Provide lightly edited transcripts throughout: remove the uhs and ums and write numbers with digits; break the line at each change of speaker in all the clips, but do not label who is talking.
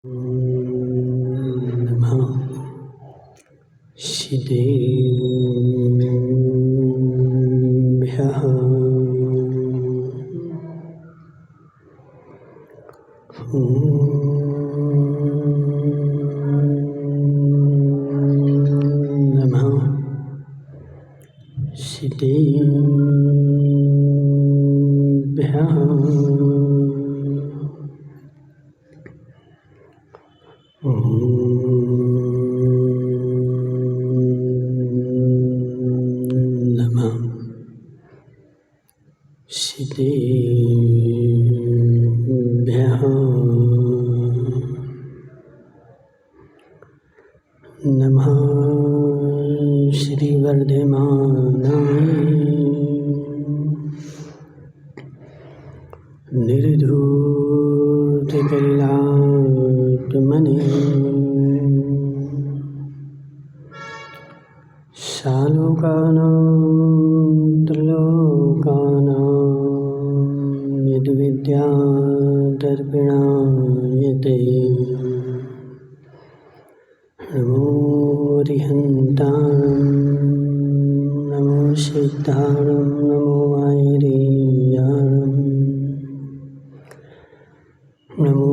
नमः सिद्धेभ्यः नमः सिद्धेभ्यः नमः सिद्धेभ्यः नमः श्रीवर्धमानाय निर्धूतकैलासमने सालोकानां त्रिलोकानां यद्विद्यादर्पिणायते नमो रिहन्ताणं नमो सिद्धाणं नमो आयर्याणं नमो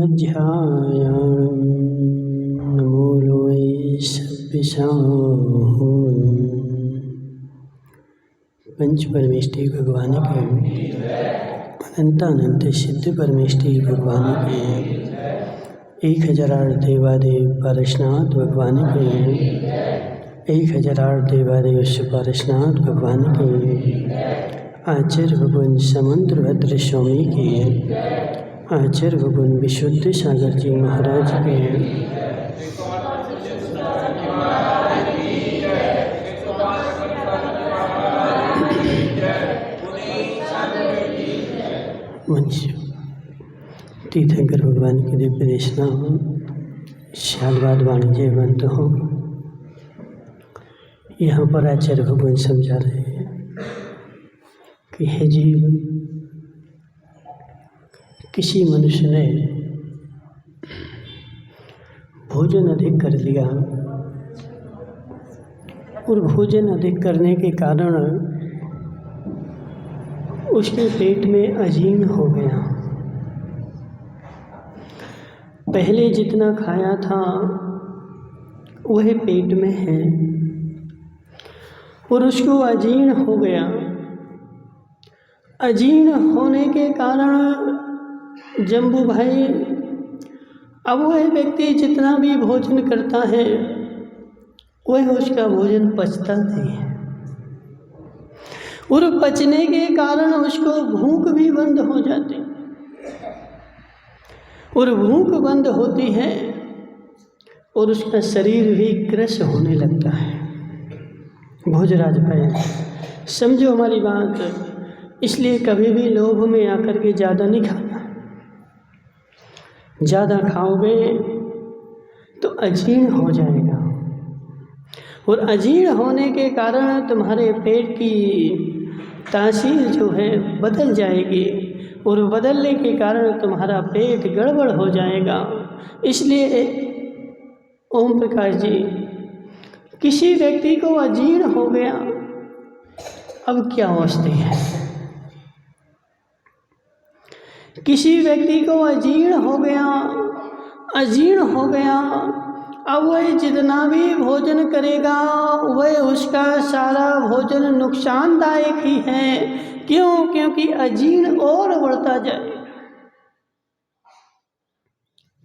अध्यायाणं नमो लोये सव्यसाहूणं। पंच परमेष्टि भगवान के अनंतानंत सिद्ध परमेष्टि भगवान के 1008 देवादेव पारशनाथ भगवान के 1008 देवादेव पारशनाथ भगवान के आचार्य भगवान समुद्रभद्र स्वामी के आचार्य भगवान विशुद्ध सागर जी महाराज के मनुष्य तीर्थंकर भगवान की दिव्य देशना हो, शालवाद वाणिज्य बंद हो। यहाँ पर आचार्य भगवान समझा रहे हैं कि हे जीव, किसी मनुष्य ने भोजन अधिक कर लिया और भोजन अधिक करने के कारण उसके पेट में अजीर्ण हो गया। पहले जितना खाया था वह पेट में है और उसको अजीर्ण हो गया। अजीर्ण होने के कारण जम्बू भाई, अब वह व्यक्ति जितना भी भोजन करता है वह उसका भोजन पचता नहीं है और पचने के कारण उसको भूख भी बंद हो जाती और भूख बंद होती है और उसका शरीर भी क्रश होने लगता है। भोजराज भाई समझो हमारी बात, इसलिए कभी भी लोभ में आकर के ज़्यादा नहीं खाना। ज़्यादा खाओगे तो अजीर्ण हो जाएगा और अजीर्ण होने के कारण तुम्हारे पेट की तासीर जो है बदल जाएगी और बदलने के कारण तुम्हारा पेट गड़बड़ हो जाएगा। इसलिए ओम प्रकाश जी, किसी व्यक्ति को अजीर्ण हो गया, अब क्या अवस्था है? किसी व्यक्ति को अजीर्ण हो गया, अब वह जितना भी भोजन करेगा वह उसका सारा भोजन नुकसानदायक ही है। क्यों? क्योंकि अजीर्ण और बढ़ता जाएगा।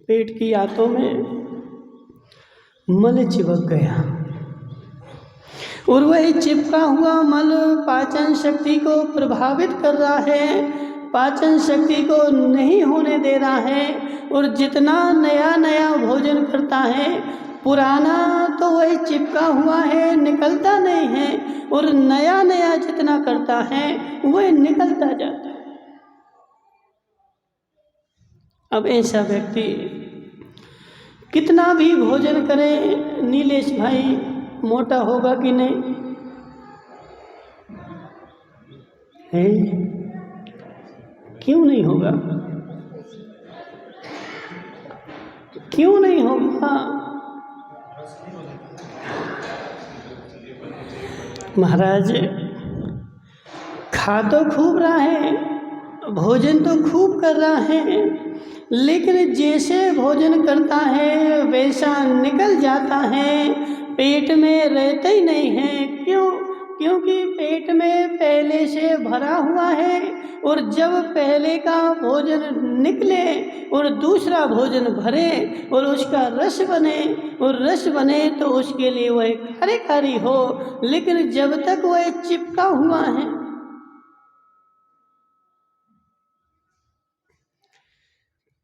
पेट की आंतों में मल चिपक गया और वह चिपका हुआ मल पाचन शक्ति को प्रभावित कर रहा है, पाचन शक्ति को नहीं होने दे रहा है और जितना नया नया भोजन करता है पुराना तो वही चिपका हुआ है, निकलता नहीं है और नया नया जितना करता है वह निकलता जाता है। अब ऐसा व्यक्ति कितना भी भोजन करे नीलेश भाई, मोटा होगा कि नहीं? है क्यों नहीं होगा? क्यों नहीं होगा? महाराज, खा तो खूब रहा है, भोजन तो खूब कर रहा है, लेकिन जैसे भोजन करता है वैसा निकल जाता है, पेट में रहता ही नहीं है। क्यों? क्योंकि पेट में पहले से भरा हुआ है, और जब पहले का भोजन निकले और दूसरा भोजन भरे और उसका रस बने, और रस बने तो उसके लिए वह कार्यकारी हो, लेकिन जब तक वह चिपका हुआ है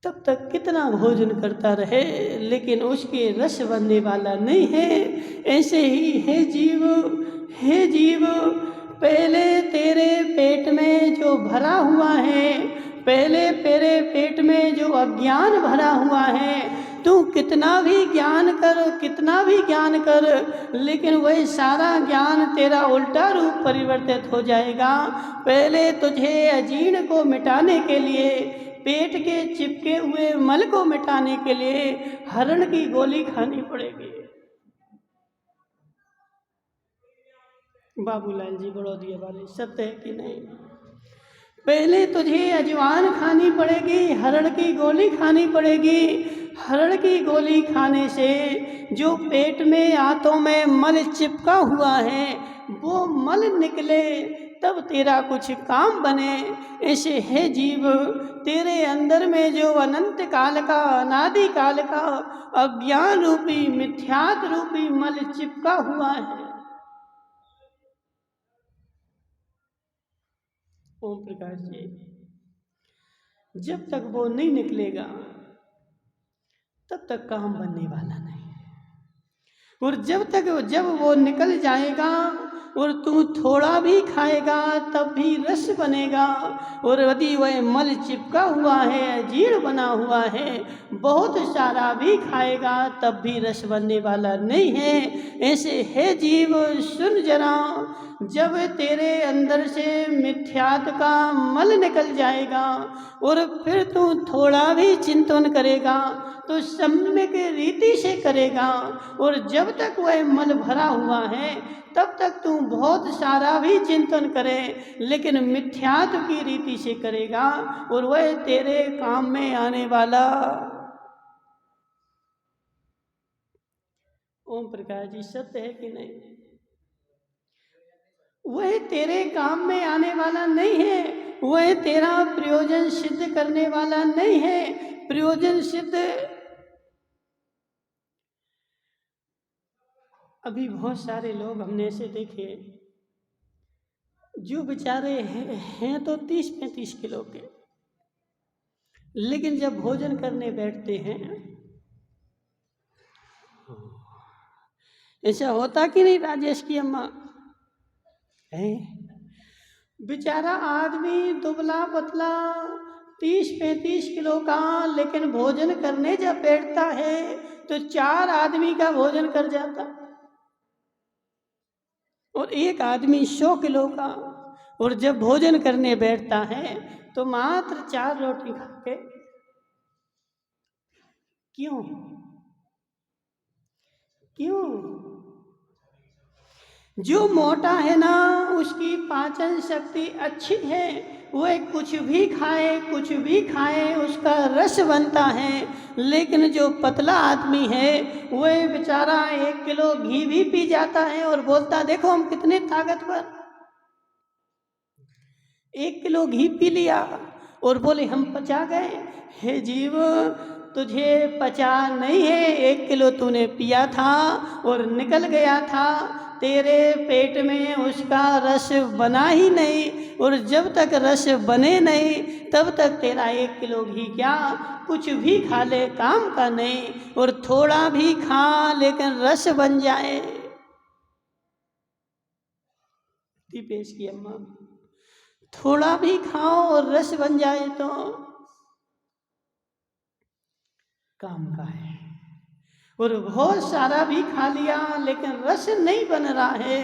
तब तक कितना भोजन करता रहे, लेकिन उसके रस बनने वाला नहीं है। ऐसे ही हे जीव, हे जीव, पहले तेरे पेट में जो भरा हुआ है, पहले तेरे पेट में जो अज्ञान भरा हुआ है, तू कितना भी ज्ञान कर, कितना भी ज्ञान कर, लेकिन वही सारा ज्ञान तेरा उल्टा रूप परिवर्तित हो जाएगा। पहले तुझे अजीर्ण को मिटाने के लिए, पेट के चिपके हुए मल को मिटाने के लिए हरण की गोली खानी पड़ेगी। बाबूलाल जी बड़ौदिया वाले, सत्य है कि नहीं? पहले तुझे अजवान खानी पड़ेगी, हरण की गोली खानी पड़ेगी। हरण की गोली खाने से जो पेट में, आंतों में मल चिपका हुआ है वो मल निकले, तब तेरा कुछ काम बने। ऐसे है जीव, तेरे अंदर में जो अनंत काल का, अनादि काल का अज्ञान रूपी, मिथ्यात रूपी मल चिपका हुआ है। ओम प्रकाश जी, जब तक वो नहीं निकलेगा तब तक काम बनने वाला नहीं है। और जब वो निकल जाएगा और तू थोड़ा भी खाएगा तब भी रस बनेगा, और यदि वह मल चिपका हुआ है, अजीर्ण बना हुआ है, बहुत सारा भी खाएगा तब भी रस बनने वाला नहीं है। ऐसे है जीव, सुन जरा, जब तेरे अंदर से मिथ्यात का मल निकल जाएगा और फिर तू थोड़ा भी चिंतन करेगा तो सम्यक रीति से करेगा, और जब तक वह मल भरा हुआ है तब तक तू बहुत सारा भी चिंतन करे, लेकिन मिथ्यात की रीति से करेगा और वह तेरे काम में आने वाला। ओम प्रकाश जी, सत्य है कि नहीं? वह तेरे काम में आने वाला नहीं है, वह तेरा प्रयोजन सिद्ध करने वाला नहीं है। प्रयोजन सिद्ध, अभी बहुत सारे लोग हमने ऐसे देखे जो बेचारे हैं तो 30-35 किलो के, लेकिन जब भोजन करने बैठते हैं, ऐसा होता कि नहीं राजेश की अम्मा? है बेचारा आदमी दुबला पतला 30-35 किलो का, लेकिन भोजन करने जब बैठता है तो 4 आदमी का भोजन कर जाता, और एक आदमी 100 किलो का, और जब भोजन करने बैठता है तो मात्र 4 रोटी खा के। क्यों? क्यों? जो मोटा है ना, उसकी पाचन शक्ति अच्छी है, वह कुछ भी खाए, कुछ भी खाए उसका रस बनता है, लेकिन जो पतला आदमी है वह बेचारा 1 किलो घी भी पी जाता है और बोलता देखो हम कितने ताकतवर। 1 किलो घी पी लिया और बोले हम पचा गए। हे जीव, तुझे पचा नहीं है, 1 किलो तूने पिया था और निकल गया था, तेरे पेट में उसका रस बना ही नहीं, और जब तक रस बने नहीं तब तक तेरा 1 किलो घी क्या, कुछ भी खा ले काम का नहीं, और थोड़ा भी खा लेकिन रस बन जाए। दीपेश की अम्मा, थोड़ा भी खाओ और रस बन जाए तो काम का है, और बहुत सारा भी खा लिया लेकिन रस नहीं बन रहा है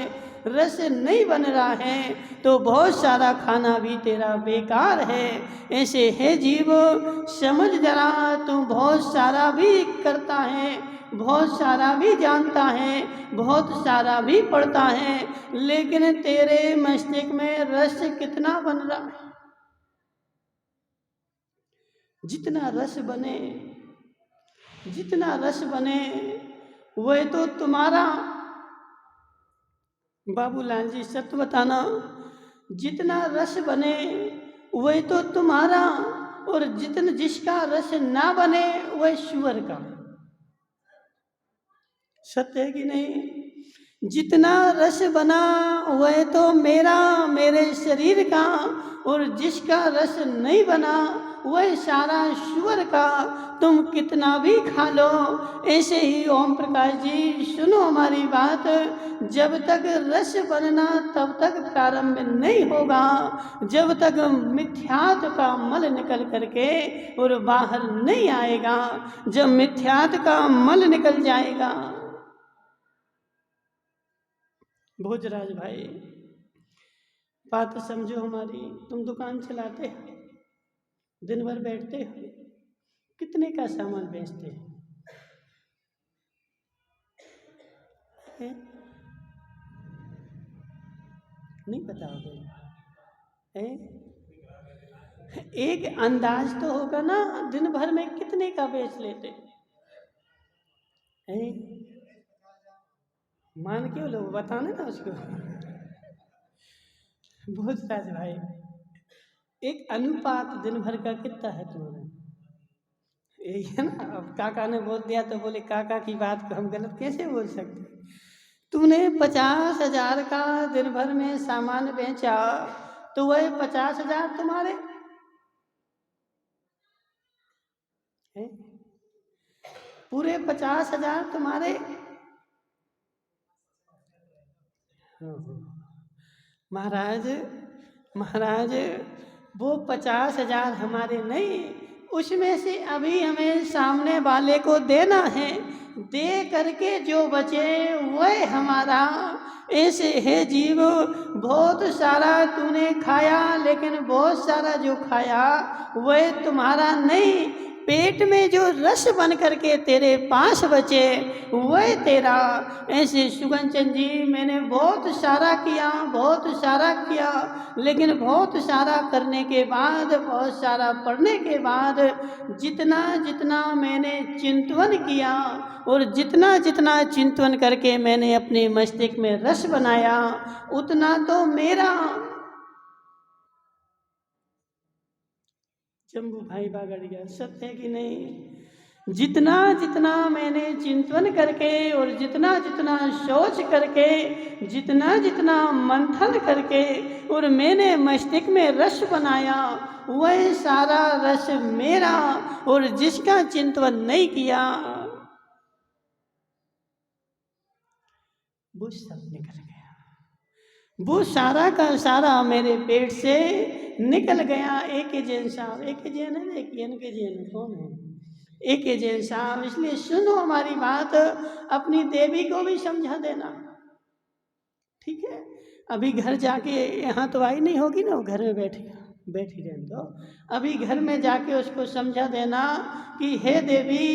रस नहीं बन रहा है तो बहुत सारा खाना भी तेरा बेकार है। ऐसे है जीव समझ जरा, तू बहुत सारा भी करता है, बहुत सारा भी जानता है, बहुत सारा भी पढ़ता है, लेकिन तेरे मस्तिष्क में रस कितना बन रहा है? जितना रस बने, जितना रस बने वह तो तुम्हारा। बाबूलाल जी सत्य बताना, जितना रस बने वह तो तुम्हारा, और जितना जिसका रस ना बने वह ईश्वर का। सत्य है कि नहीं? जितना रस बना वह तो मेरा, मेरे शरीर का, और जिसका रस नहीं बना वह सारा ईश्वर का। तुम कितना भी खा लो। ऐसे ही ओम प्रकाश जी सुनो हमारी बात, जब तक रस बनना तब तक प्रारंभ नहीं होगा, जब तक मिथ्यात्व का मल निकल करके और बाहर नहीं आएगा। जब मिथ्यात्व का मल निकल जाएगा। भोजराज भाई बात समझो हमारी, तुम दुकान चलाते हो, दिन भर बैठते हो, कितने का सामान बेचते हैं? नहीं बताओगे? एक अंदाज तो होगा ना, दिन भर में कितने का बेच लेते हैं? मान क्यों लो, बताने ना उसको। भोजराज भाई एक अनुपात दिन भर का कितना है तुम्हारा? यही है ना। अब काका ने बोल दिया तो बोले काका की बात को हम गलत कैसे बोल सकते? तूने 50,000 का दिन भर में सामान बेचा तो वह 50,000 तुम्हारे हैं? पूरे 50,000 तुम्हारे। महाराज महाराज वो 50,000 हमारे नहीं, उसमें से अभी हमें सामने वाले को देना है, दे करके जो बचे वह हमारा। ऐसे है जीव, बहुत सारा तूने खाया लेकिन बहुत सारा जो खाया वह तुम्हारा नहीं। पेट में जो रस बन करके तेरे पास बचे वह तेरा। ऐसे सुगंचन जी मैंने बहुत सारा किया, बहुत सारा किया, लेकिन बहुत सारा करने के बाद, बहुत सारा पढ़ने के बाद जितना जितना मैंने चिंतन किया और जितना जितना चिंतन करके मैंने अपने मस्तिष्क में रस बनाया उतना तो मेरा। चंबू भाई बागड़िया सत्य है कि नहीं? जितना जितना मैंने चिंतन करके और जितना जितना सोच करके, जितना जितना मंथन करके और मैंने मस्तिष्क में रस बनाया वह सारा रस मेरा, और जिसका चिंतन नहीं किया वो सब निकल गया। वो सारा का सारा मेरे पेट से निकल गया। एक जैन साहब, एक जैन है, एक जैन के जैन कौन है? एक जैन साहब। इसलिए सुनो हमारी बात, अपनी देवी को भी समझा देना, ठीक है? अभी घर जाके, यहाँ तो आई नहीं होगी ना, वो घर में बैठी बैठी रहने दो। अभी घर में जाके उसको समझा देना कि हे देवी,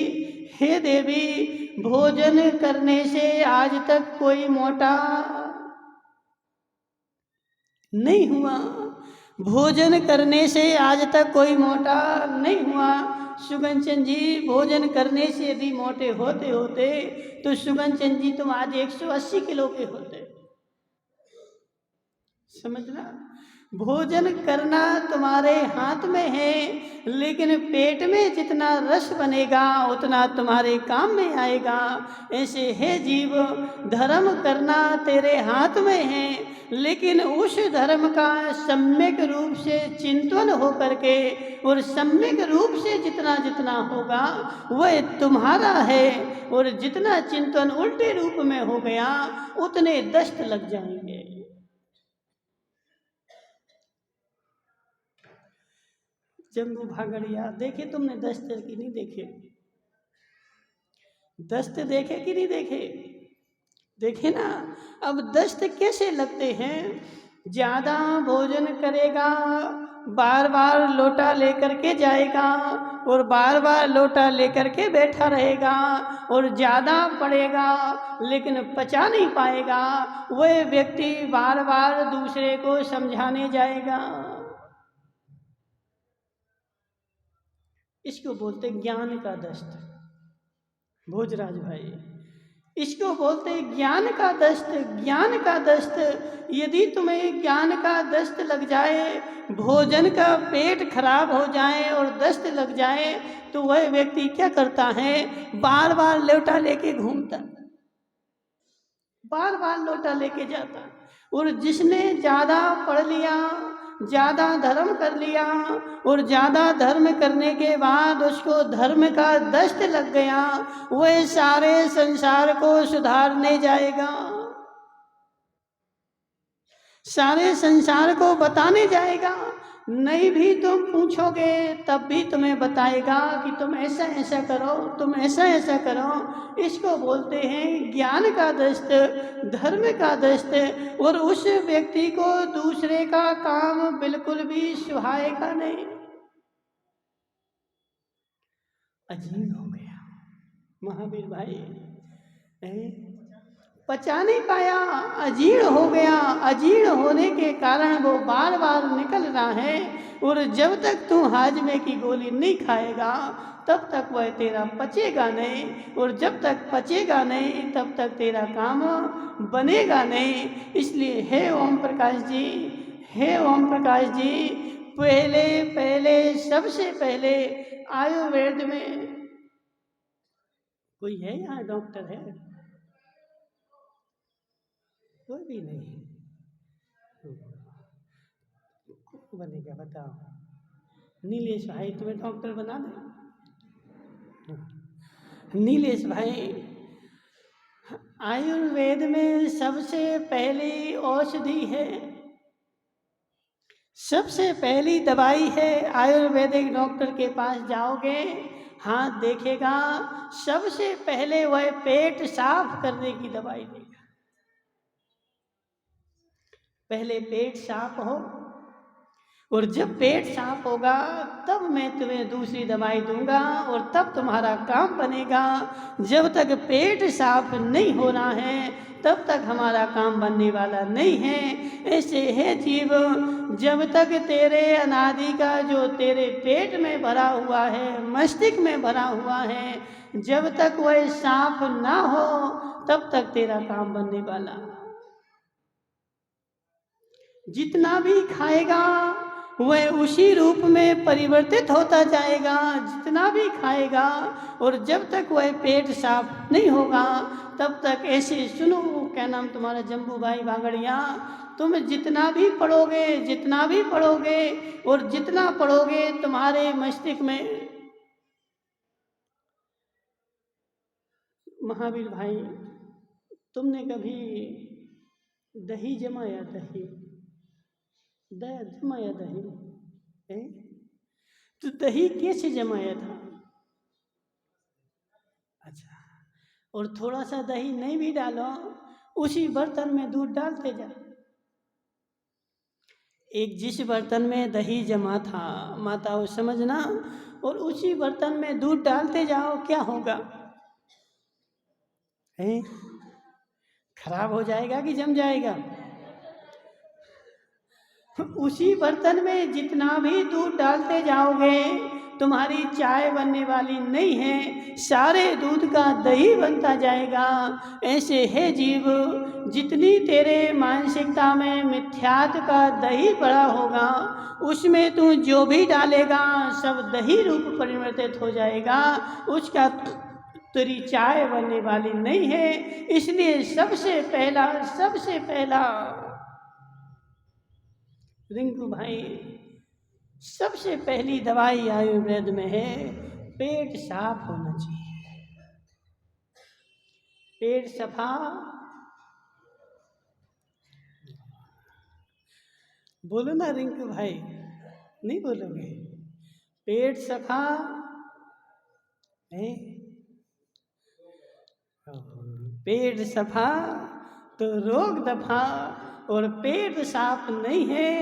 हे देवी, भोजन करने से आज तक कोई मोटा नहीं हुआ, भोजन करने से आज तक कोई मोटा नहीं हुआ। सुगंचन जी भोजन करने से यदि मोटे होते होते तो सुगंचन जी तुम आज 180 किलो के होते। समझना, भोजन करना तुम्हारे हाथ में है, लेकिन पेट में जितना रस बनेगा उतना तुम्हारे काम में आएगा। ऐसे है जीव, धर्म करना तेरे हाथ में है, लेकिन उस धर्म का सम्यक रूप से चिंतन हो करके और सम्यक रूप से जितना जितना होगा वह तुम्हारा है, और जितना चिंतन उल्टे रूप में हो गया उतने दस्त लग जाएंगे। जम्बू भागड़िया देखे तुमने दस्त कि नहीं देखे? दस्त देखे कि नहीं देखे? देखे ना, अब दस्त कैसे लगते हैं। ज्यादा भोजन करेगा, बार बार लोटा लेकर के जाएगा और बार बार लोटा लेकर के बैठा रहेगा और ज्यादा पड़ेगा लेकिन पचा नहीं पाएगा, वह व्यक्ति बार बार दूसरे को समझाने जाएगा। इसको बोलते ज्ञान का दस्त। भोजराज भाई, इसको बोलते ज्ञान का दस्त। ज्ञान का दस्त, यदि तुम्हें ज्ञान का दस्त लग जाए, भोजन का पेट खराब हो जाए और दस्त लग जाए, तो वह व्यक्ति क्या करता है, बार बार लोटा लेके घूमता, बार बार लोटा लेके जाता। और जिसने ज्यादा पढ़ लिया, ज्यादा धर्म कर लिया और ज्यादा धर्म करने के बाद उसको धर्म का दस्त लग गया, वह सारे संसार को सुधारने जाएगा, सारे संसार को बताने जाएगा। नहीं भी तुम पूछोगे तब भी तुम्हें बताएगा कि तुम ऐसा ऐसा करो, तुम ऐसा ऐसा करो। इसको बोलते हैं ज्ञान का दस्त, धर्म का दस्त। और उस व्यक्ति को दूसरे का काम बिल्कुल भी सुहाएगा नहीं। अजीब हो गया महावीर भाई, पचा नहीं पाया, अजीर्ण हो गया। अजीर्ण होने के कारण वो बार बार निकल रहा है। और जब तक तू हाजमे की गोली नहीं खाएगा तब तक वह तेरा पचेगा नहीं, और जब तक पचेगा नहीं तब तक तेरा काम बनेगा नहीं। इसलिए हे ओम प्रकाश जी, हे ओम प्रकाश जी, पहले पहले सबसे पहले आयुर्वेद में कोई है, यहाँ डॉक्टर है? कोई भी नहीं। बनेगा बताओ? नीलेश भाई तुम्हें डॉक्टर बना दे? नीलेश भाई, आयुर्वेद में सबसे पहली औषधि है, सबसे पहली दवाई है। आयुर्वेदिक डॉक्टर के पास जाओगे, हाथ देखेगा, सबसे पहले वह पेट साफ करने की दवाई देगा। पहले पेट साफ हो, और जब पेट साफ होगा तब मैं तुम्हें दूसरी दवाई दूंगा और तब तुम्हारा काम बनेगा। जब तक पेट साफ नहीं हो रहा है तब तक हमारा काम बनने वाला नहीं है। ऐसे है जीव, जब तक तेरे अनादि का जो तेरे पेट में भरा हुआ है, मस्तिष्क में भरा हुआ है, जब तक वह साफ ना हो तब तक तेरा काम बनने वाला। जितना भी खाएगा वह उसी रूप में परिवर्तित होता जाएगा, जितना भी खाएगा। और जब तक वह पेट साफ नहीं होगा तब तक ऐसे सुनो, क्या नाम तुम्हारा, जम्बू भाई बागड़िया, तुम जितना भी पढ़ोगे, जितना भी पढ़ोगे और जितना पढ़ोगे तुम्हारे मस्तिष्क में। महावीर भाई, तुमने कभी दही जमाया? दही जमाया दही है? तो दही कैसे जमाया था? अच्छा, और थोड़ा सा दही नहीं भी डालो, उसी बर्तन में दूध डालते जा। एक जिस बर्तन में दही जमा था, माताओं समझना, और उसी बर्तन में दूध डालते जाओ, क्या होगा? है? खराब हो जाएगा कि जम जाएगा? उसी बर्तन में जितना भी दूध डालते जाओगे तुम्हारी चाय बनने वाली नहीं है, सारे दूध का दही बनता जाएगा। ऐसे है जीव, जितनी तेरे मानसिकता में मिथ्यात्व का दही पड़ा होगा, उसमें तू जो भी डालेगा सब दही रूप परिवर्तित हो जाएगा, उसका तेरी चाय बनने वाली नहीं है। इसलिए सबसे पहला रिंकू भाई, सबसे पहली दवाई आयुर्वेद में है, पेट साफ होना चाहिए। पेट सफा, बोलो ना रिंकू भाई, नहीं बोलोगे? पेट सफा है, पेट सफा तो रोग दफा, और पेट साफ नहीं है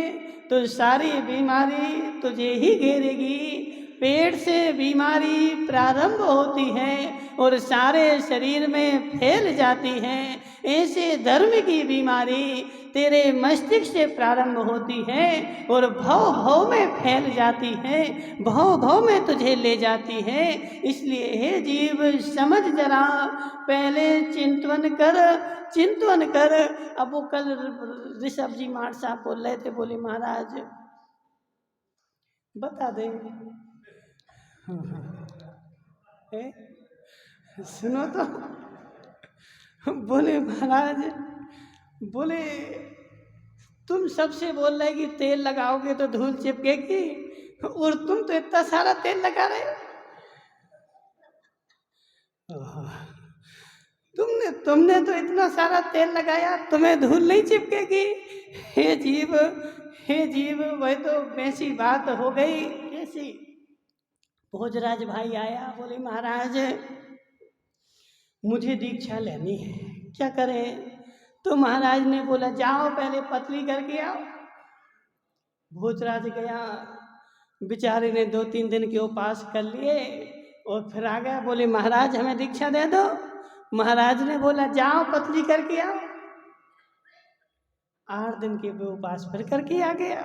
तो सारी बीमारी तुझे ही घेरेगी। पेट से बीमारी प्रारंभ होती है और सारे शरीर में फैल जाती है। ऐसे धर्म की बीमारी तेरे मस्तिष्क से प्रारंभ होती है और भव भव में फैल जाती है, भव भव में तुझे ले जाती है। इसलिए हे जीव समझ जरा, पहले चिंतन कर, चिंतन कर। अब वो कल ऋषभ जी मार साहब बोल रहे थे, बोले महाराज बता दे। सुनो तो, बोले महाराज, बोले तुम सबसे बोल रहे कि तेल लगाओगे तो धूल चिपकेगी, और तुम तो इतना सारा तेल लगा रहे हो। तुमने तो इतना सारा तेल लगाया, तुम्हें धूल नहीं चिपकेगी। हे जीव, हे जीव, वह तो वैसी बात हो गई। कैसी? भोजराज भाई आया, बोले महाराज मुझे दीक्षा लेनी है, क्या करें? तो महाराज ने बोला जाओ पहले पतली करके आओ। भोजराज गया, बेचारे ने 2-3 दिन के उपास कर लिए और फिर आ गया, बोले महाराज हमें दीक्षा दे दो। महाराज ने बोला जाओ पतली करके आओ। 8 दिन के उपास फिर करके आ गया,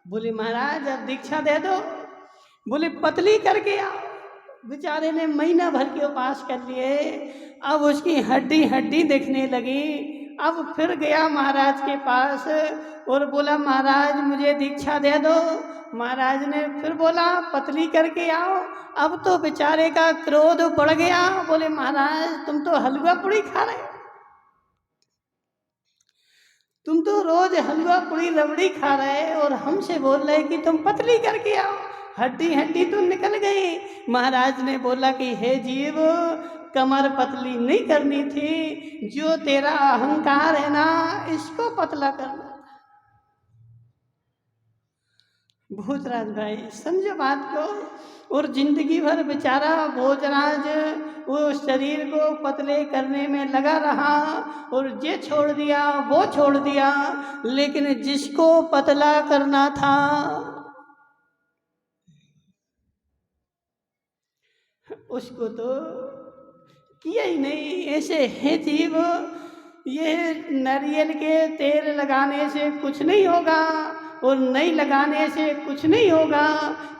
बोले महाराज अब दीक्षा दे दो। बोले पतली करके आओ। बेचारे ने महीना भर के उपास कर लिए, अब उसकी हड्डी हड्डी दिखने लगी। अब फिर गया महाराज के पास और बोला महाराज मुझे दीक्षा दे दो। महाराज ने फिर बोला पतली करके आओ। अब तो बेचारे का क्रोध बढ़ गया, बोले महाराज तुम तो हलवा पूड़ी खा रहे हो, तुम तो रोज हलवा पूड़ी रबड़ी खा रहे और हमसे बोल रहे कि तुम पतली करके आओ, हड्डी हड्डी तो निकल गई। महाराज ने बोला कि हे जीव कमर पतली नहीं करनी थी, जो तेरा अहंकार है ना इसको पतला करना। भोजराज भाई समझो बात को। और जिंदगी भर बेचारा भोजराज वो शरीर को पतले करने में लगा रहा और ये छोड़ दिया वो छोड़ दिया, लेकिन जिसको पतला करना था उसको तो किया ही नहीं। ऐसे है जीव, ये नारियल के तेल लगाने से कुछ नहीं होगा और नहीं लगाने से कुछ नहीं होगा।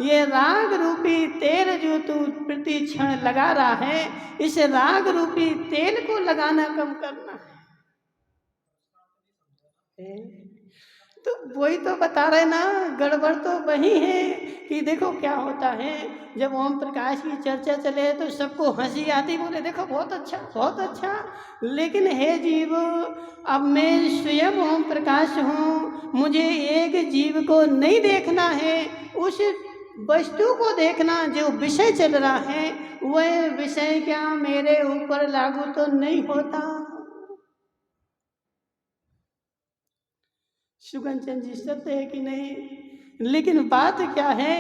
ये राग रूपी तेल जो तू प्रति क्षण लगा रहा है, इस राग रूपी तेल को लगाना कम करना है। तो वही तो बता रहे ना, गड़बड़ तो वही है कि देखो क्या होता है जब ओम प्रकाश की चर्चा चले तो सबको हंसी आती, बोले देखो बहुत अच्छा बहुत अच्छा। लेकिन हे जीव अब मैं स्वयं ओम प्रकाश हूँ, मुझे एक जीव को नहीं देखना है, उस वस्तु को देखना जो विषय चल रहा है। वह विषय क्या मेरे ऊपर लागू तो नहीं होता। सुगंचन जी सत्य है कि नहीं? लेकिन बात क्या है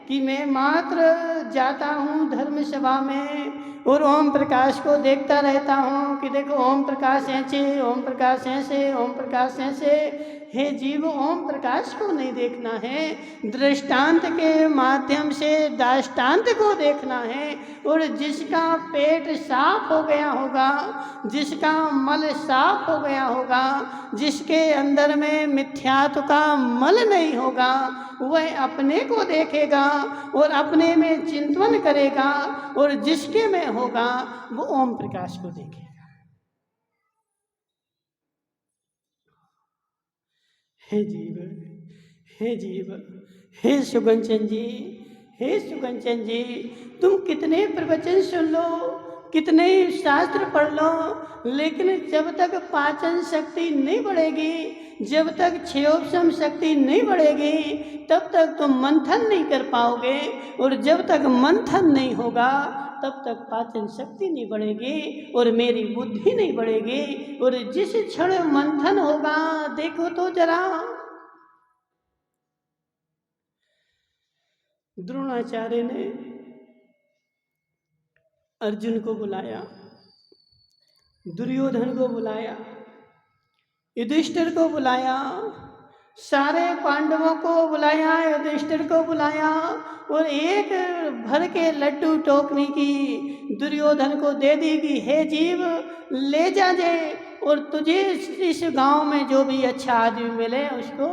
कि मैं मात्र जाता हूँ धर्म सभा में और ओम प्रकाश को देखता रहता हूँ कि देखो ओम प्रकाश ऐसे, ओम प्रकाश ऐसे, ओम प्रकाश ऐसे। हे जीव ओम प्रकाश को नहीं देखना है, दृष्टांत के माध्यम से दाष्टांत को देखना है। और जिसका पेट साफ हो गया होगा, जिसका मल साफ हो गया होगा, जिसके अंदर में मिथ्यात्व का मल नहीं होगा, वह अपने को देखेगा और अपने में चिंतन करेगा, और जिसके में होगा वो ओम प्रकाश को देखेगा। हे जीव, हे जीव, हे सुगंचन जी, हे सुगंचन जी, तुम कितने प्रवचन सुन लो, कितने शास्त्र पढ़ लो, लेकिन जब तक पाचन शक्ति नहीं बढ़ेगी, जब तक क्षयोपशम शक्ति नहीं बढ़ेगी, तब तक तुम मंथन नहीं कर पाओगे। और जब तक मंथन नहीं होगा तब तक पाचन शक्ति नहीं बढ़ेगी और मेरी बुद्धि नहीं बढ़ेगी। और जिस क्षण मंथन होगा, देखो तो जरा द्रोणाचार्य ने अर्जुन को बुलाया, दुर्योधन को बुलाया, युधिष्ठिर को बुलाया, सारे पांडवों को बुलाया, युधिष्ठिर को बुलाया और एक भर के लड्डू टोकनी की दुर्योधन को दे दी कि हे जीव ले जा जाए और तुझे इस गांव में जो भी अच्छा आदमी मिले उसको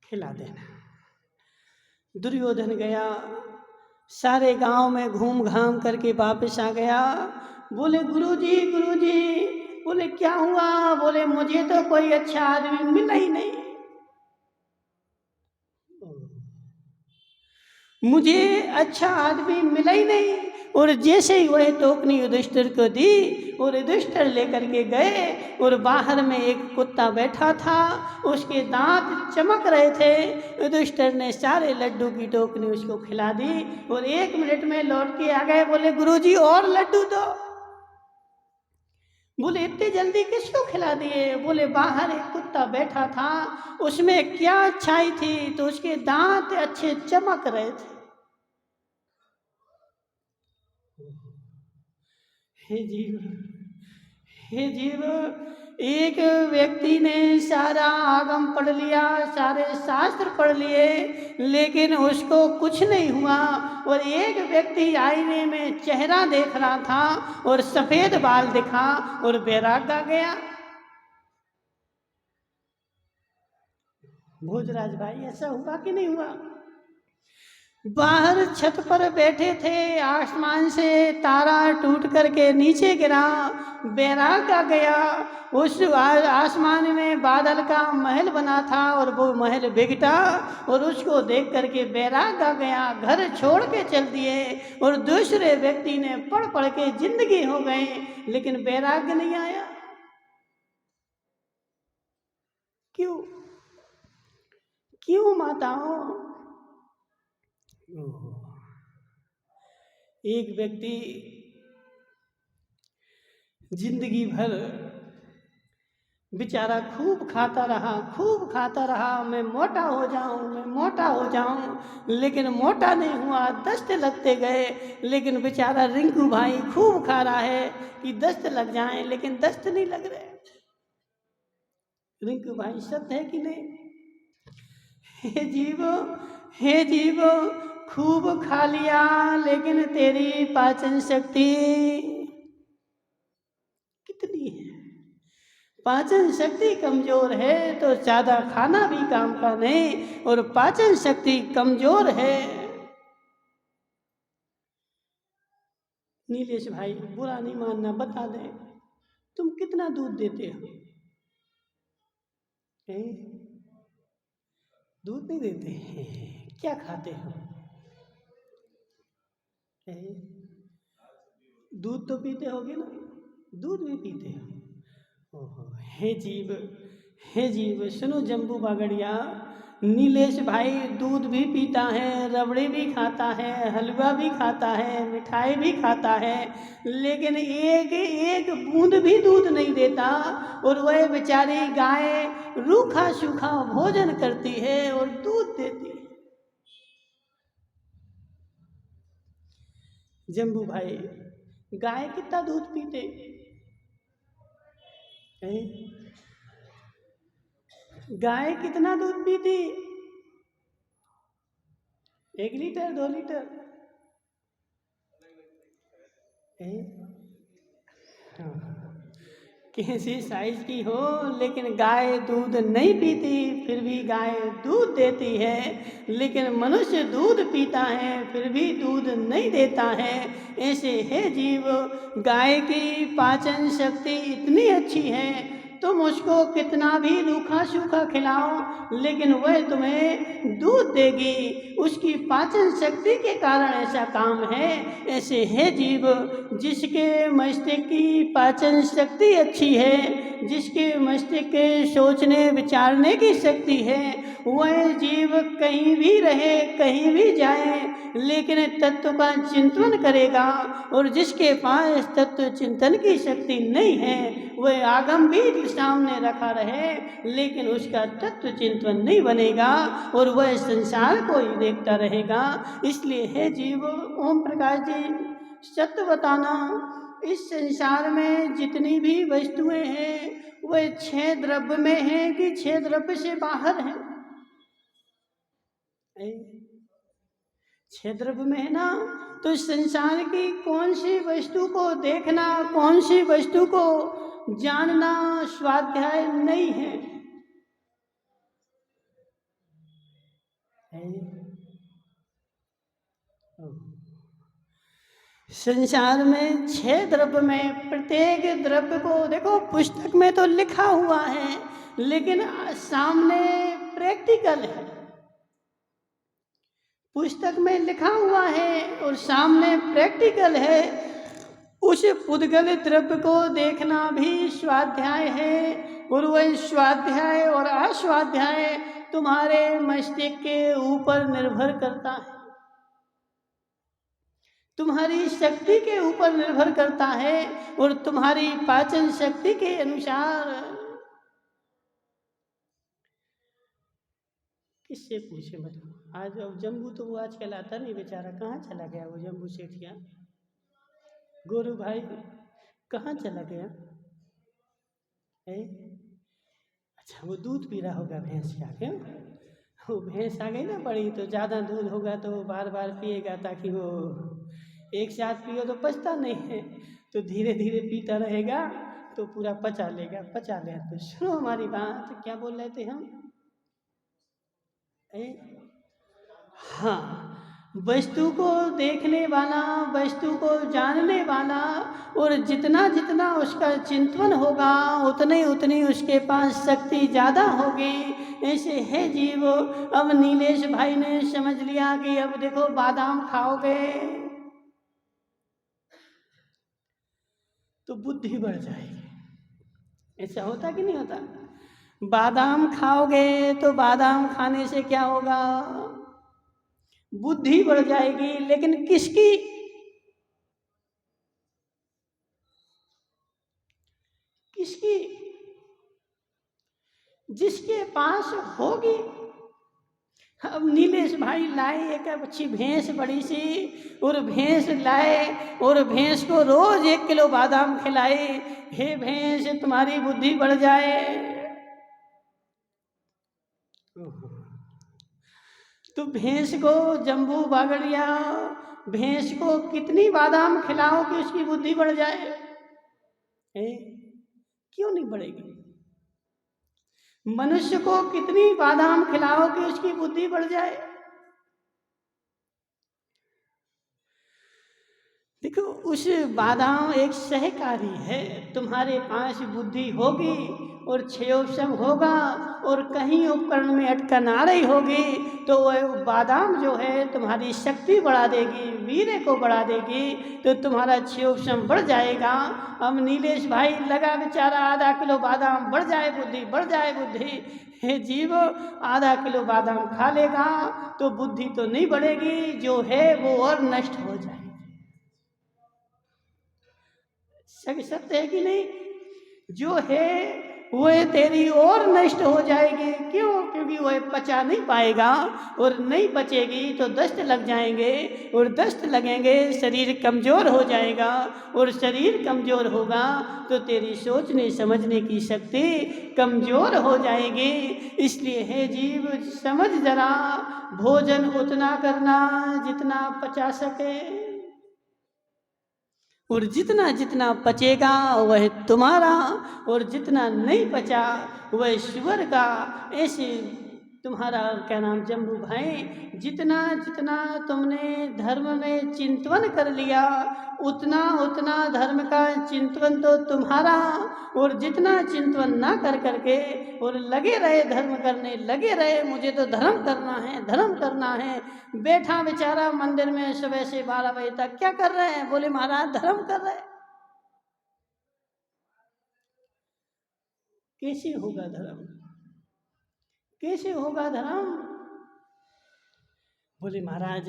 खिला देना। दुर्योधन गया, सारे गांव में घूम घाम करके वापस आ गया। बोले गुरुजी गुरुजी, बोले क्या हुआ? बोले मुझे तो कोई अच्छा आदमी मिला ही नहीं, मुझे अच्छा आदमी मिला ही नहीं। और जैसे ही वह टोकनी युधिष्ठिर को दी और युधिष्ठिर लेकर के गए और बाहर में एक कुत्ता बैठा था, उसके दांत चमक रहे थे। युधिष्ठिर ने सारे लड्डू की टोकनी उसको खिला दी और 1 मिनट में लौट के आ गए। बोले गुरुजी और लड्डू दो। बोले इतनी जल्दी किसको खिला दिए? बोले बाहर एक कुत्ता बैठा था, उसमें क्या अच्छाई थी तो उसके दांत अच्छे चमक रहे थे। हे जीव, हे जीव, एक व्यक्ति ने सारा आगम पढ़ लिया, सारे शास्त्र पढ़ लिए, लेकिन उसको कुछ नहीं हुआ। और एक व्यक्ति आईने में चेहरा देख रहा था और सफेद बाल दिखा और बैराग आ गया। भोजराज भाई ऐसा हुआ कि नहीं हुआ? बाहर छत पर बैठे थे, आसमान से तारा टूट करके नीचे गिरा, बैराग आ गया। उस आसमान में बादल का महल बना था और वो महल बिगटा और उसको देख करके बैराग आ गया, घर छोड़ के चल दिए। और दूसरे व्यक्ति ने पढ़ पढ़ के जिंदगी हो गई, लेकिन बैराग नहीं आया। क्यों? क्यों माताओं? एक व्यक्ति जिंदगी भर बेचारा खूब खाता रहा, मैं मोटा हो जाऊं, मैं मोटा हो जाऊं, लेकिन मोटा नहीं हुआ, दस्त लगते गए। लेकिन बेचारा रिंकू भाई खूब खा रहा है कि दस्त लग जाए, लेकिन दस्त नहीं लग रहे। रिंकू भाई सत्य है कि नहीं? हे जीवो, खूब खा लिया, लेकिन तेरी पाचन शक्ति कितनी है? पाचन शक्ति कमजोर है तो ज्यादा खाना भी काम का नहीं, और पाचन शक्ति कमजोर है। नीलेश भाई बुरा नहीं मानना, बता दे तुम कितना दूध देते हो? दूध नहीं देते हैं, क्या खाते हो? दूध तो पीते होगे ना? दूध भी पीते हो? ओहो, हे जीव सुनो जम्बू बागड़िया, नीलेश भाई दूध भी पीता है, रबड़ी भी खाता है, हलवा भी खाता है, मिठाई भी खाता है, लेकिन एक एक बूंद भी दूध नहीं देता। और वह बेचारी गाय रूखा सूखा भोजन करती है और दूध देती है। जम्बू भाई गाय कितना दूध पीते हैं? गाय कितना दूध पीती? 1 लीटर 2 लीटर? कैसी साइज की हो, लेकिन गाय दूध नहीं पीती, फिर भी गाय दूध देती है। लेकिन मनुष्य दूध पीता है फिर भी दूध नहीं देता है। ऐसे है जीव, गाय की पाचन शक्ति इतनी अच्छी है, तुम उसको कितना भी रूखा सूखा खिलाओ, लेकिन वह तुम्हें दूध देगी। उसकी पाचन शक्ति के कारण ऐसा काम है। ऐसे है जीव, जिसके मस्तिष्क की पाचन शक्ति अच्छी है, जिसके मस्तिष्क के सोचने विचारने की शक्ति है, वह जीव कहीं भी रहे, कहीं भी जाए, लेकिन तत्व का चिंतन करेगा। और जिसके पास तत्व चिंतन की शक्ति नहीं है, वह आगम भी सामने रखा रहे, लेकिन उसका तत्व चिंतन नहीं बनेगा और वह संसार को ही देखता रहेगा। इसलिए हे जीव, ओम प्रकाश जी सत्य बताना, इस संसार में जितनी भी वस्तुएं हैं वह 6 द्रव्य में हैं कि 6 द्रव्य से बाहर हैं? 6 द्रव्य में है ना। तो संसार की कौन सी वस्तु को देखना, कौन सी वस्तु को जानना स्वाध्याय नहीं है? संसार में 6 द्रव्य में प्रत्येक द्रव्य को देखो, पुस्तक में तो लिखा हुआ है लेकिन सामने प्रैक्टिकल है। पुस्तक में लिखा हुआ है और सामने प्रैक्टिकल है। उस पुद्गल द्रव्य को देखना भी स्वाध्याय है और वह स्वाध्याय और अस्वाध्याय तुम्हारे मस्तिष्क के ऊपर निर्भर करता है, तुम्हारी शक्ति के ऊपर निर्भर करता है और तुम्हारी पाचन शक्ति के अनुसार। किससे पूछे बताओ? आज अब जम्बू तो वो आजकल आता नहीं बेचारा, कहाँ चला गया वो जम्बू सेठिया? गोरू भाई कहाँ चला गया है? अच्छा वो दूध पी रहा होगा भैंस का, क्यों? वो भैंस आ गई ना बड़ी, तो ज़्यादा दूध होगा तो वो बार बार पिएगा, ताकि वो एक साथ पियो तो पचता नहीं है, तो धीरे धीरे पीता रहेगा तो पूरा पचा लेगा। पचा ले तो सुनो हमारी बात, क्या बोल रहे थे हम? हाँ, वस्तु को देखने वाला, वस्तु को जानने वाला, और जितना जितना उसका चिंतन होगा उतनी उतनी उसके पास शक्ति ज़्यादा होगी। ऐसे है जीव। अब नीलेश भाई ने समझ लिया कि अब देखो बादाम खाओगे तो बुद्धि बढ़ जाएगी। ऐसा होता कि नहीं होता? बादाम खाओगे तो बादाम खाने से क्या होगा? बुद्धि बढ़ जाएगी। लेकिन किसकी? किसकी? जिसके पास होगी। अब नीलेश भाई लाए एक अच्छी भैंस बड़ी सी, और भैंस लाए और भैंस को रोज 1 किलो बादाम खिलाए। हे भैंस तुम्हारी बुद्धि बढ़ जाए। तो भैंस को जम्बू बागड़िया, भैंस को कितनी बादाम खिलाओ कि उसकी बुद्धि बढ़ जाए? क्यों नहीं बढ़ेगी? मनुष्य को कितनी बादाम खिलाओ कि उसकी बुद्धि बढ़ जाए? देखो, उस बादाम एक सहकारी है। तुम्हारे पास बुद्धि होगी और क्षयोपशम होगा और कहीं उपकरण में अटकन आ रही होगी तो वह बादाम जो है तुम्हारी शक्ति बढ़ा देगी, वीर्य को बढ़ा देगी, तो तुम्हारा क्षयोपशम बढ़ जाएगा। अब नीलेश भाई लगा बेचारा, आधा किलो बादाम बढ़ जाए बुद्धि, बढ़ जाए बुद्धि। हे जीव, आधा किलो बादाम खा लेगा तो बुद्धि तो नहीं बढ़ेगी, जो है वो और नष्ट हो जाएगी। सत्य है कि नहीं? जो है वह तेरी और नष्ट हो जाएगी। क्यों? क्योंकि वह पचा नहीं पाएगा, और नहीं पचेगी तो दस्त लग जाएंगे, और दस्त लगेंगे शरीर कमज़ोर हो जाएगा, और शरीर कमज़ोर होगा तो तेरी सोचने समझने की शक्ति कमज़ोर हो जाएगी। इसलिए है जीव, समझ जरा, भोजन उतना करना जितना पचा सके, और जितना जितना पचेगा वह तुम्हारा, और जितना नहीं पचा वह सुअर का। ऐसे तुम्हारा क्या नाम जम्बू भाई, जितना जितना तुमने धर्म में चिंतन कर लिया उतना उतना धर्म का चिंतन तो तुम्हारा, और जितना चिंतन ना कर करके और लगे रहे धर्म करने, लगे रहे मुझे तो धर्म करना है, धर्म करना है। बैठा बेचारा मंदिर में सुबह से 12 बजे तक, क्या कर रहे हैं? बोले महाराज धर्म कर रहे हैं। कैसे होगा धर्म? कैसे होगा धर्म? बोले महाराज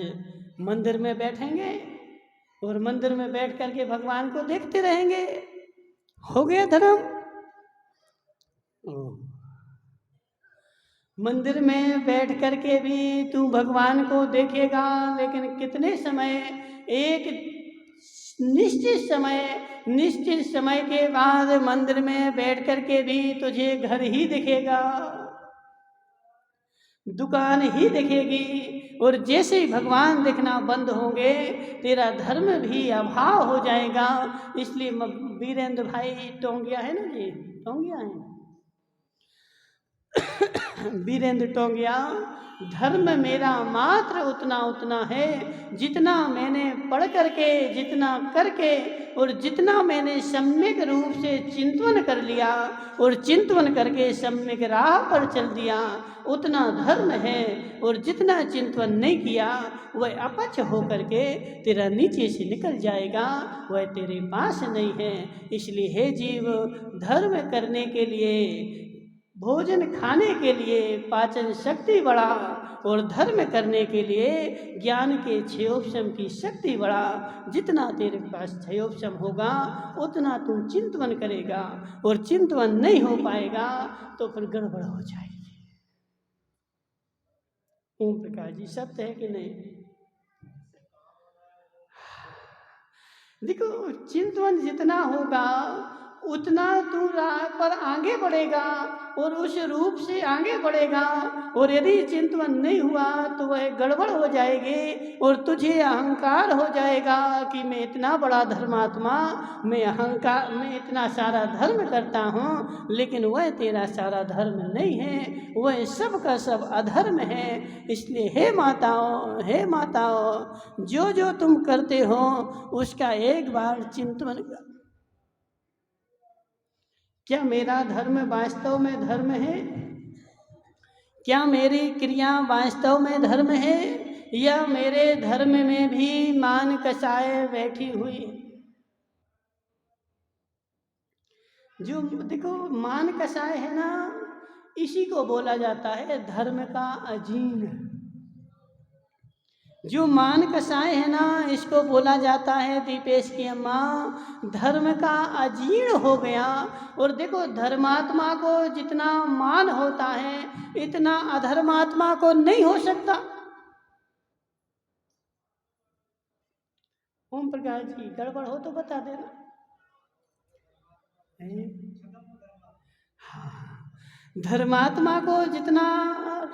मंदिर में बैठेंगे और मंदिर में बैठ करके भगवान को देखते रहेंगे, हो गया धर्म? मंदिर में बैठ करके भी तू भगवान को देखेगा, लेकिन कितने समय? एक निश्चित समय निश्चित समय के बाद मंदिर में बैठ कर के भी तुझे घर ही दिखेगा, दुकान ही दिखेगी। और जैसे ही भगवान दिखना बंद होंगे तेरा धर्म भी अभाव हो जाएगा। इसलिए वीरेंद्र भाई टोंगिया है ना जी, टोंगिया है वीरेंद्र टोंगिया, धर्म मेरा मात्र उतना उतना है जितना मैंने पढ़ करके, जितना करके और जितना मैंने सम्यक रूप से चिंतन कर लिया और चिंतन करके सम्यक राह पर चल दिया, उतना धर्म है। और जितना चिंतन नहीं किया वह अपच हो करके तेरा नीचे से निकल जाएगा, वह तेरे पास नहीं है। इसलिए हे जीव, धर्म करने के लिए, भोजन खाने के लिए पाचन शक्ति बढ़ा और धर्म करने के लिए ज्ञान के क्षयोपशम की शक्ति बढ़ा। जितना तेरे पास क्षयोपशम होगा उतना तू चिंतन करेगा, और चिंतन नहीं हो पाएगा तो फिर गड़बड़ हो जाएगी। ओम प्रकाश जी, सत्य है कि नहीं? देखो, चिंतन जितना होगा उतना तू राह पर आगे बढ़ेगा और उस रूप से आगे बढ़ेगा। और यदि चिंतन नहीं हुआ तो वह गड़बड़ हो जाएगी और तुझे अहंकार हो जाएगा कि मैं इतना बड़ा धर्मात्मा, मैं इतना सारा धर्म करता हूँ, लेकिन वह तेरा सारा धर्म नहीं है, वह सब का सब अधर्म है। इसलिए हे माताओं, हे माताओं, जो जो तुम करते हो उसका एक बार चिंतन कर। क्या मेरा धर्म वास्तव में धर्म है? क्या मेरी क्रिया वास्तव में धर्म है, या मेरे धर्म में भी मान कसाए बैठी हुई? जो देखो, मान कसाए है ना, इसी को बोला जाता है धर्म का अजीर्ण। जो मान कसाए है ना, इसको बोला जाता है, दीपेश की अम्मा, धर्म का अजीर्ण हो गया। और देखो, धर्मात्मा को जितना मान होता है इतना अधर्मात्मा को नहीं हो सकता। ओम प्रकाश जी, गड़बड़ हो तो बता देना। हाँ, धर्मात्मा को जितना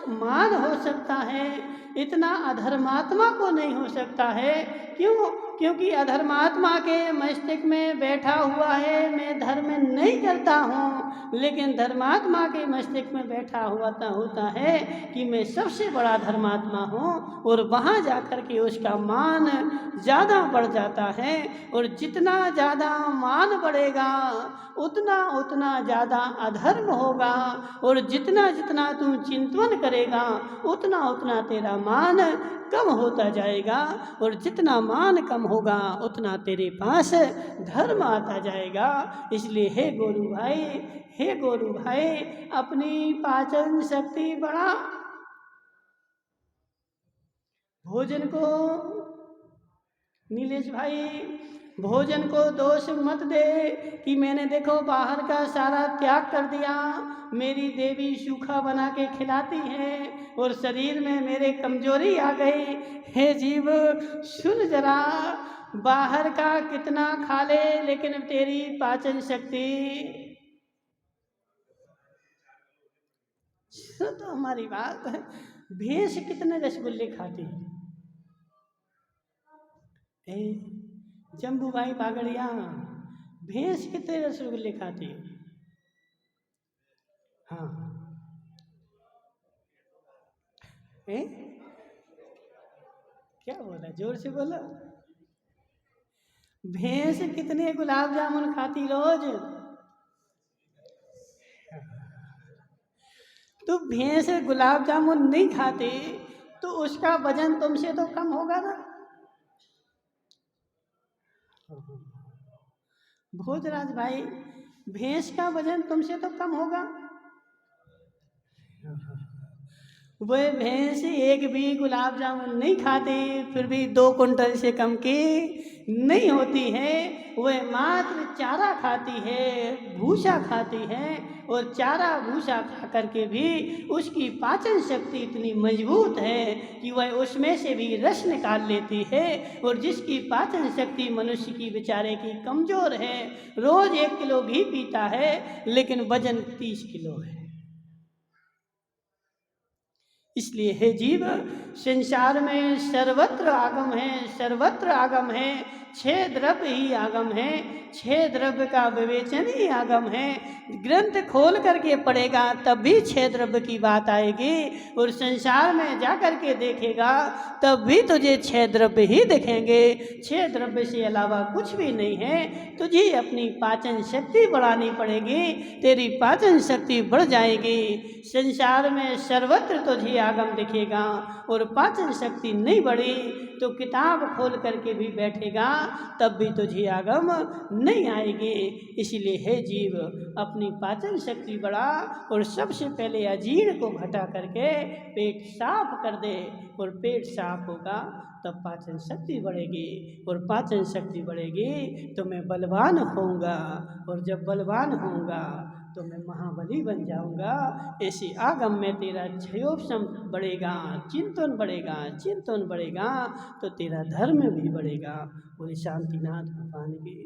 मान हो सकता है इतना अधर्मात्मा को नहीं हो सकता है। क्यों? क्योंकि अधर्मात्मा के मस्तिष्क में बैठा हुआ है मैं धर्म नहीं करता हूँ, लेकिन धर्मात्मा के मस्तिष्क में बैठा हुआ होता है कि मैं सबसे बड़ा धर्मात्मा हूँ, और वहाँ जाकर के उसका मान ज़्यादा बढ़ जाता है। और जितना ज़्यादा मान बढ़ेगा उतना उतना ज़्यादा अधर्म होगा, और जितना जितना तू चिंतन करेगा उतना उतना तेरा मान कम होता जाएगा, और जितना मान कम होगा उतना तेरे पास धर्म आता जाएगा। इसलिए हे गोरू भाई, हे गोरू भाई, अपनी पाचन शक्ति बढ़ा। भोजन को, नीलेश भाई, भोजन को दोष मत दे कि मैंने देखो बाहर का सारा त्याग कर दिया, मेरी देवी सूखा बना के खिलाती है और शरीर में मेरे कमजोरी आ गई। हे जीव, सुन जरा, बाहर का कितना खा ले लेकिन तेरी पाचन शक्ति, सुन तो हमारी बात। भैंस कितने रसगुल्ले खाती है? जम्बू भाई बागड़िया, भैंस कितने रसगुल्ले खाती है? हाँ, क्या बोला? जोर से बोलो। भैंस कितने गुलाब जामुन खाती रोज? तो भैंस गुलाब जामुन नहीं खाती तो उसका वजन तुमसे तो कम होगा ना। भोजराज भाई, भैंस का वजन तुमसे तो कम होगा। वह भैंस एक भी गुलाब जामुन नहीं खाती, फिर भी 2 कुंटल से कम की नहीं होती है। वह मात्र चारा खाती है, भूसा खाती है, और चारा भूसा खा करके भी उसकी पाचन शक्ति इतनी मजबूत है कि वह उसमें से भी रस निकाल लेती है। और जिसकी पाचन शक्ति मनुष्य की बेचारे की कमज़ोर है, रोज़ 1 किलो घी पीता है लेकिन वजन 30 किलो है। इसलिए हे जीव, संसार में सर्वत्र आगम है, सर्वत्र आगम है। 6 द्रव्य ही आगम है, 6 द्रव्य का विवेचन ही आगम है। ग्रंथ खोल करके पढ़ेगा तब भी 6 द्रव्य की बात आएगी, और संसार में जा कर के देखेगा तब भी तुझे 6 द्रव्य ही दिखेंगे। 6 द्रव्य से अलावा कुछ भी नहीं है। तुझे अपनी पाचन शक्ति बढ़ानी पड़ेगी, तेरी पाचन शक्ति बढ़ जाएगी। संसार में सर्वत्र तुझे आगम दिखेगा, और पाचन शक्ति नहीं बढ़ी तो किताब खोल करके भी बैठेगा तब भी तुझे आगम नहीं आएगी। इसलिए हे जीव, अपनी पाचन शक्ति बढ़ा, और सबसे पहले अजीर्ण को घटा करके पेट साफ कर दे। और पेट साफ होगा तब पाचन शक्ति बढ़ेगी, और पाचन शक्ति बढ़ेगी तो मैं बलवान होऊंगा, और जब बलवान होऊंगा तो मैं महाबली बन जाऊंगा। ऐसे आगम में तेरा क्षयोपशम बढ़ेगा, चिंतन बढ़ेगा, चिंतन बढ़ेगा तो तेरा धर्म भी बढ़ेगा। बोले शांतिनाथ भगवान की।